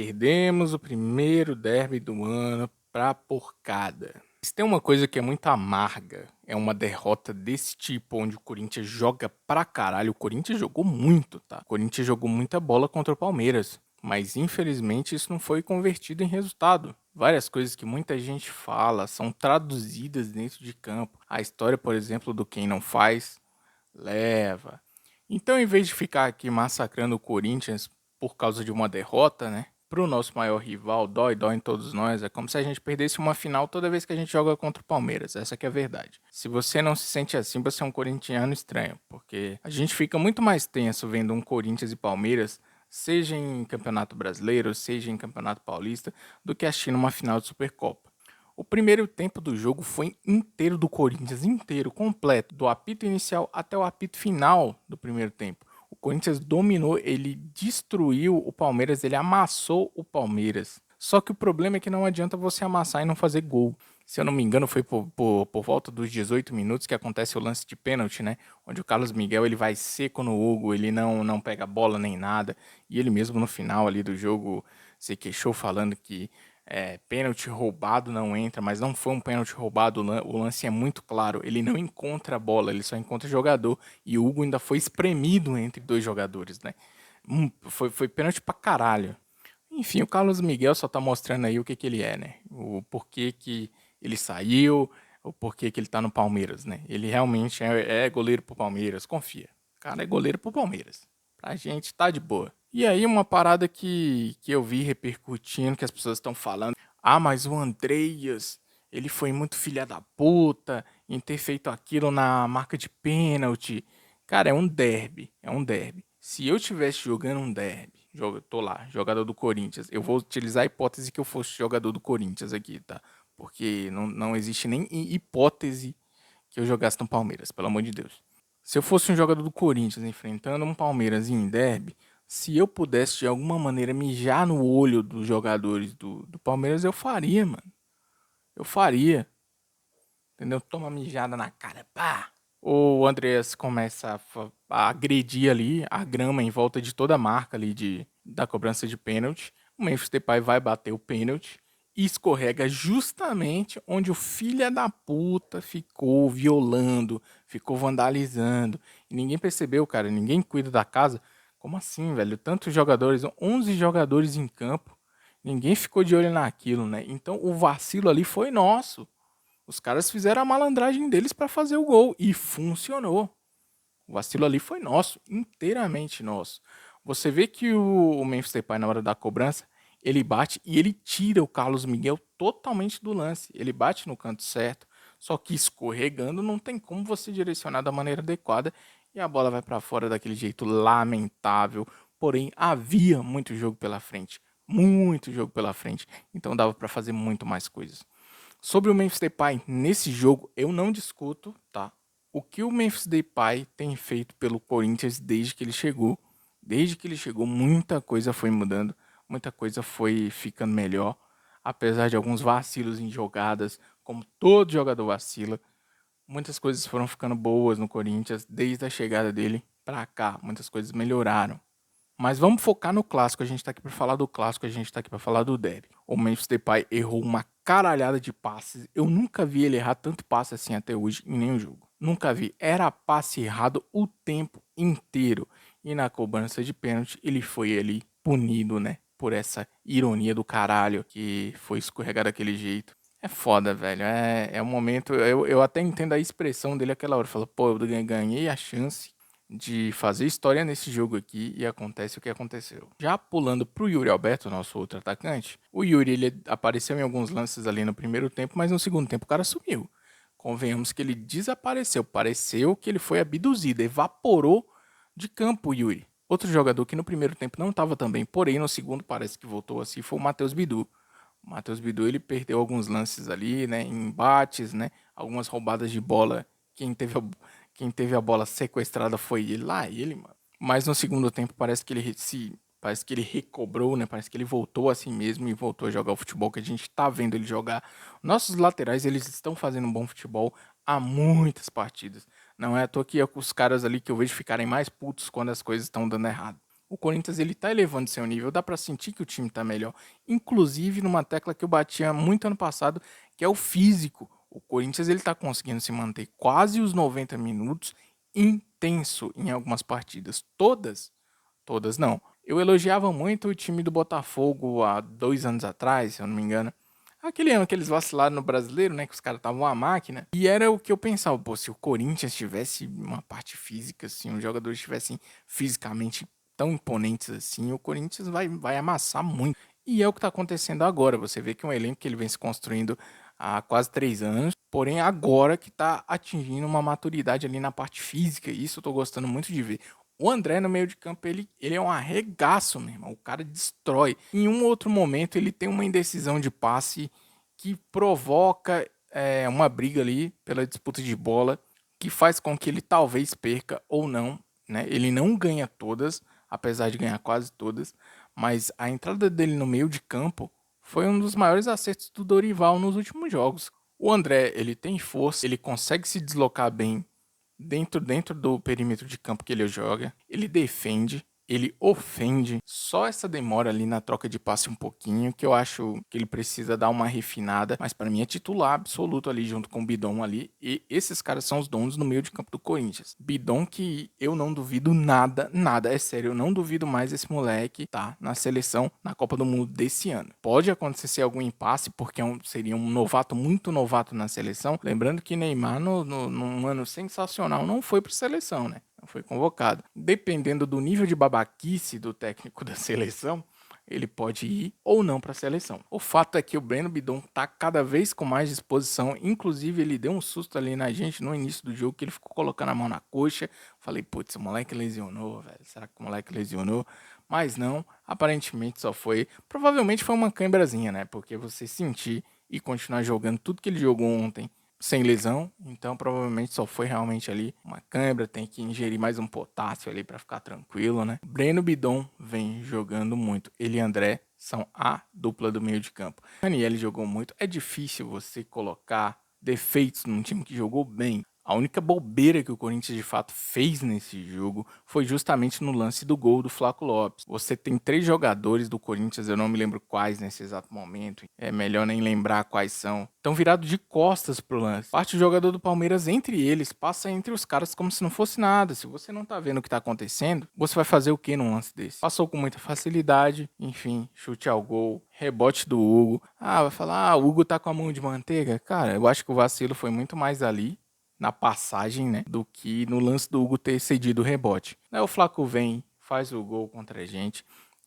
Perdemos o primeiro derby do ano pra porcada. Se tem uma coisa que é muito amarga, é uma derrota desse tipo, onde o Corinthians joga pra caralho. O Corinthians jogou muito, tá? O Corinthians jogou muita bola contra o Palmeiras, mas infelizmente isso não foi convertido em resultado. Várias coisas que muita gente fala são traduzidas dentro de campo. A história, por exemplo, do quem não faz, leva. Então, em vez de ficar aqui massacrando o Corinthians por causa de uma derrota, né? Pro nosso maior rival, dói em todos nós. É como se a gente perdesse uma final toda vez que a gente joga contra o Palmeiras. Essa que é a verdade. Se você não se sente assim, você é um corintiano estranho. Porque a gente fica muito mais tenso vendo um Corinthians e Palmeiras, seja em Campeonato Brasileiro, seja em Campeonato Paulista, do que assistindo uma final de Supercopa. O primeiro tempo do jogo foi inteiro do Corinthians, inteiro, completo, do apito inicial até o apito final do primeiro tempo. O Corinthians dominou, ele destruiu o Palmeiras, ele amassou o Palmeiras. Só que o problema é que não adianta você amassar e não fazer gol. Se eu não me engano, foi por volta dos 18 minutos que acontece o lance de pênalti, né? Onde o Carlos Miguel ele vai seco no Hugo, ele não pega bola nem nada. E ele mesmo no final ali do jogo se queixou falando que pênalti roubado não entra, mas não foi um pênalti roubado, o lance é muito claro, ele não encontra a bola, ele só encontra o jogador, e o Hugo ainda foi espremido entre dois jogadores, né? Foi pênalti pra caralho. Enfim, o Carlos Miguel só tá mostrando aí o que ele é, né? O porquê que ele saiu, o porquê que ele tá no Palmeiras, né? Ele realmente é goleiro pro Palmeiras, confia. O cara é goleiro pro Palmeiras. Pra gente tá de boa. E aí uma parada que eu vi repercutindo, que as pessoas estão falando. Ah, mas o Andreas, ele foi muito filha da puta em ter feito aquilo na marca de pênalti. Cara, é um derby, é um derby. Se eu tivesse jogando um derby, tô lá, jogador do Corinthians, eu vou utilizar a hipótese que eu fosse jogador do Corinthians aqui, tá? Porque não existe nem hipótese que eu jogasse no Palmeiras, pelo amor de Deus. Se eu fosse um jogador do Corinthians enfrentando um Palmeiras em derby, se eu pudesse de alguma maneira mijar no olho dos jogadores do Palmeiras, eu faria, mano. Eu faria. Entendeu? Toma mijada na cara, pá! O Andreas começa a agredir ali a grama em volta de toda a marca ali da cobrança de pênalti. O Memphis Depay vai bater o pênalti e escorrega justamente onde o filho da puta ficou violando, ficou vandalizando. E ninguém percebeu, cara, ninguém cuida da casa. Como assim, velho? Tantos jogadores, 11 jogadores em campo, ninguém ficou de olho naquilo, né? Então o vacilo ali foi nosso. Os caras fizeram a malandragem deles para fazer o gol e funcionou. O vacilo ali foi nosso, inteiramente nosso. Você vê que o Memphis Depay na hora da cobrança, ele bate e ele tira o Carlos Miguel totalmente do lance. Ele bate no canto certo, só que escorregando não tem como você direcionar da maneira adequada e a bola vai para fora daquele jeito lamentável. Porém, havia muito jogo pela frente, muito jogo pela frente, então dava para fazer muito mais coisas. Sobre o Memphis Depay nesse jogo, eu não discuto, tá? O que o Memphis Depay tem feito pelo Corinthians desde que ele chegou. Desde que ele chegou, muita coisa foi mudando, muita coisa foi ficando melhor. Apesar de alguns vacilos em jogadas, como todo jogador vacila, muitas coisas foram ficando boas no Corinthians desde a chegada dele pra cá. Muitas coisas melhoraram. Mas vamos focar no clássico. A gente tá aqui para falar do clássico, a gente tá aqui para falar do derby. O Memphis Depay errou uma caralhada de passes. Eu nunca vi ele errar tanto passe assim até hoje em nenhum jogo. Nunca vi. Era passe errado o tempo inteiro. E na cobrança de pênalti, ele foi ali punido, né? Por essa ironia do caralho que foi escorregar daquele jeito. É foda, velho. É um momento. Eu até entendo a expressão dele aquela hora. Fala, pô, eu ganhei a chance de fazer história nesse jogo aqui e acontece o que aconteceu. Já pulando pro Yuri Alberto, nosso outro atacante, o Yuri ele apareceu em alguns lances ali no primeiro tempo, mas no segundo tempo o cara sumiu. Convenhamos que ele desapareceu, pareceu que ele foi abduzido, evaporou de campo o Yuri. Outro jogador que no primeiro tempo não estava também, porém no segundo parece que voltou assim, foi o Matheus Bidu. O Matheus Bidu ele perdeu alguns lances ali, né, embates, né, algumas roubadas de bola. Quem teve a bola sequestrada foi ele lá, ele, mano. Mas no segundo tempo parece que ele recobrou, né? Parece que ele voltou a si mesmo e voltou a jogar o futebol que a gente tá vendo ele jogar. Nossos laterais, eles estão fazendo um bom futebol há muitas partidas. Não é à toa que é com os caras ali que eu vejo ficarem mais putos quando as coisas estão dando errado. O Corinthians ele tá elevando seu nível, dá pra sentir que o time tá melhor. Inclusive numa tecla que eu batia muito ano passado, que é o físico. O Corinthians ele tá conseguindo se manter quase os 90 minutos intenso em algumas partidas. Todas não. Eu elogiava muito o time do Botafogo há 2 anos atrás, se eu não me engano. Aquele ano que eles vacilaram no Brasileiro, né? Que os caras estavam uma máquina. E era o que eu pensava, pô, se o Corinthians tivesse uma parte física, assim, os jogadores estivessem fisicamente tão imponentes assim, o Corinthians vai amassar muito. E é o que tá acontecendo agora. Você vê que é um elenco que ele vem se construindo há quase 3 anos, porém agora que tá atingindo uma maturidade ali na parte física. E isso eu tô gostando muito de ver. O André no meio de campo, ele é um arregaço, meu irmão. O cara destrói. Em um outro momento, ele tem uma indecisão de passe que provoca uma briga ali pela disputa de bola, que faz com que ele talvez perca ou não, né? Ele não ganha todas, apesar de ganhar quase todas, mas a entrada dele no meio de campo foi um dos maiores acertos do Dorival nos últimos jogos. O André, ele tem força, ele consegue se deslocar bem dentro do perímetro de campo que ele joga, ele defende, ele ofende. Só essa demora ali na troca de passe um pouquinho, que eu acho que ele precisa dar uma refinada, mas para mim é titular absoluto ali junto com o Bidon ali, e esses caras são os donos no meio de campo do Corinthians. Bidon que eu não duvido nada, é sério, eu não duvido mais esse moleque tá na seleção na Copa do Mundo desse ano. Pode acontecer algum impasse, porque seria um novato, muito novato na seleção, lembrando que Neymar num ano sensacional não foi para seleção, né? Não foi convocado. Dependendo do nível de babaquice do técnico da seleção, ele pode ir ou não para a seleção. O fato é que o Breno Bidon tá cada vez com mais disposição. Inclusive, ele deu um susto ali na gente no início do jogo, que ele ficou colocando a mão na coxa. Falei, putz, o moleque lesionou, velho. Será que o moleque lesionou? Mas não, aparentemente só foi. Provavelmente foi uma cãibrazinha, né? Porque você sentir e continuar jogando tudo que ele jogou ontem sem lesão, então provavelmente só foi realmente ali uma cãibra, tem que ingerir mais um potássio ali para ficar tranquilo, né? Breno Bidon vem jogando muito, ele e André são a dupla do meio de campo. Raniel jogou muito, é difícil você colocar defeitos num time que jogou bem. A única bobeira que o Corinthians de fato fez nesse jogo foi justamente no lance do gol do Flaco Lopes. Você tem 3 jogadores do Corinthians, eu não me lembro quais nesse exato momento, é melhor nem lembrar quais são. Estão virados de costas pro lance. Parte o jogador do Palmeiras entre eles, passa entre os caras como se não fosse nada. Se você não tá vendo o que tá acontecendo, você vai fazer o que num lance desse? Passou com muita facilidade, enfim, chute ao gol, rebote do Hugo. Ah, vai falar, o Hugo tá com a mão de manteiga? Cara, eu acho que o vacilo foi muito mais ali na passagem, né, do que no lance do Hugo ter cedido o rebote. Aí o Flaco vem, faz o gol contra a gente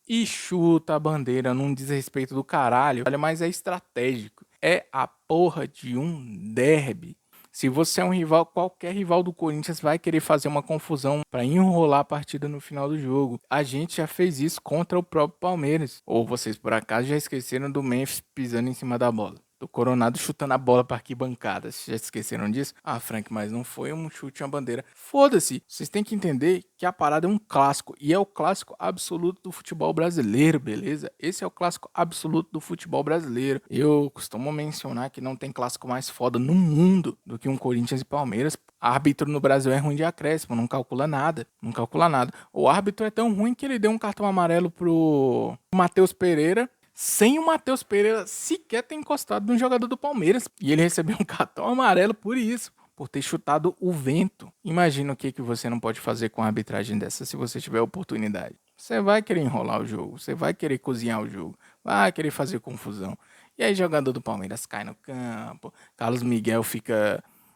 e chuta a bandeira num desrespeito do caralho. Olha, mas é estratégico. É a porra de um derby. Se você é um rival, qualquer rival do Corinthians vai querer fazer uma confusão para enrolar a partida no final do jogo. A gente já fez isso contra o próprio Palmeiras. Ou vocês por acaso já esqueceram do Memphis pisando em cima da bola? Do Coronado chutando a bola para arquibancada. Vocês já esqueceram disso? Ah, Frank, mas não foi um chute uma bandeira. Foda-se. Vocês têm que entender que a parada é um clássico. E é o clássico absoluto do futebol brasileiro, beleza? Esse é o clássico absoluto do futebol brasileiro. Eu costumo mencionar que não tem clássico mais foda no mundo do que um Corinthians e Palmeiras. Árbitro no Brasil é ruim de acréscimo, não calcula nada. Não calcula nada. O árbitro é tão ruim que ele deu um cartão amarelo pro Matheus Pereira sem o Matheus Pereira sequer ter encostado no jogador do Palmeiras. E ele recebeu um cartão amarelo por isso, por ter chutado o vento. Imagina o que você não pode fazer com a arbitragem dessa se você tiver oportunidade. Você vai querer enrolar o jogo, você vai querer cozinhar o jogo, vai querer fazer confusão. E aí jogador do Palmeiras cai no campo, Carlos Miguel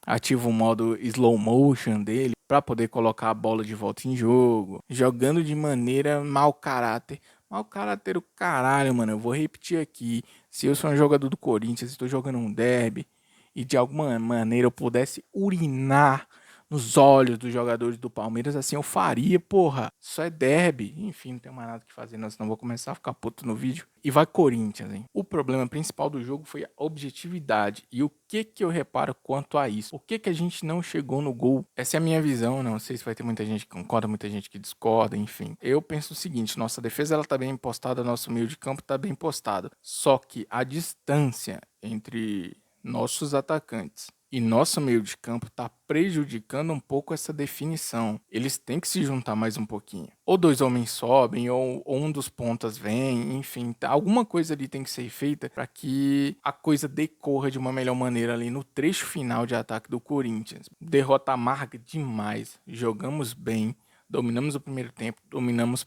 ativa o modo slow motion dele para poder colocar a bola de volta em jogo, jogando de maneira mau caráter. Mau caráter o caralho, mano. Eu vou repetir aqui. Se eu sou um jogador do Corinthians, estou jogando um derby e de alguma maneira eu pudesse urinar nos olhos dos jogadores do Palmeiras, assim eu faria, porra. Só é derby. Enfim, não tem mais nada que fazer, não, senão eu vou começar a ficar puto no vídeo. E vai Corinthians, hein? O problema principal do jogo foi a objetividade. E o que eu reparo quanto a isso? O que a gente não chegou no gol? Essa é a minha visão, não sei se vai ter muita gente que concorda, muita gente que discorda, enfim. Eu penso o seguinte, nossa defesa ela tá bem postada, nosso meio de campo tá bem postado. Só que a distância entre nossos atacantes E nosso meio de campo tá prejudicando um pouco essa definição. Eles têm que se juntar mais um pouquinho. Ou dois homens sobem, ou um dos pontas vem, enfim, alguma coisa ali tem que ser feita para que a coisa decorra de uma melhor maneira ali no trecho final de ataque do Corinthians. Derrota amarga demais. Jogamos bem. Dominamos o primeiro tempo, dominamos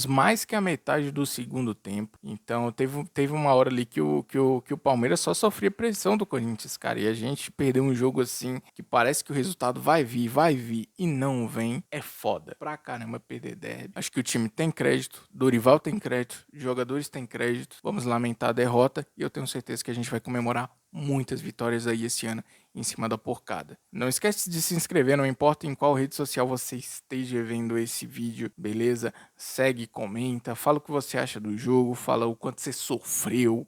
mais que a metade do segundo tempo. Então teve uma hora ali que o Palmeiras só sofria pressão do Corinthians, cara. E a gente perdeu um jogo assim que parece que o resultado vai vir e não vem. É foda pra caramba perder derby. Acho que o time tem crédito, Dorival tem crédito, jogadores têm crédito. Vamos lamentar a derrota e eu tenho certeza que a gente vai comemorar muitas vitórias aí esse ano em cima da porcada. Não esquece de se inscrever, não importa em qual rede social você esteja vendo esse vídeo, beleza? Segue, comenta, fala o que você acha do jogo, fala o quanto você sofreu.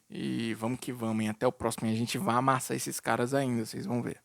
E vamos que vamos, hein? Até o próximo. E a gente vai amassar esses caras ainda, vocês vão ver.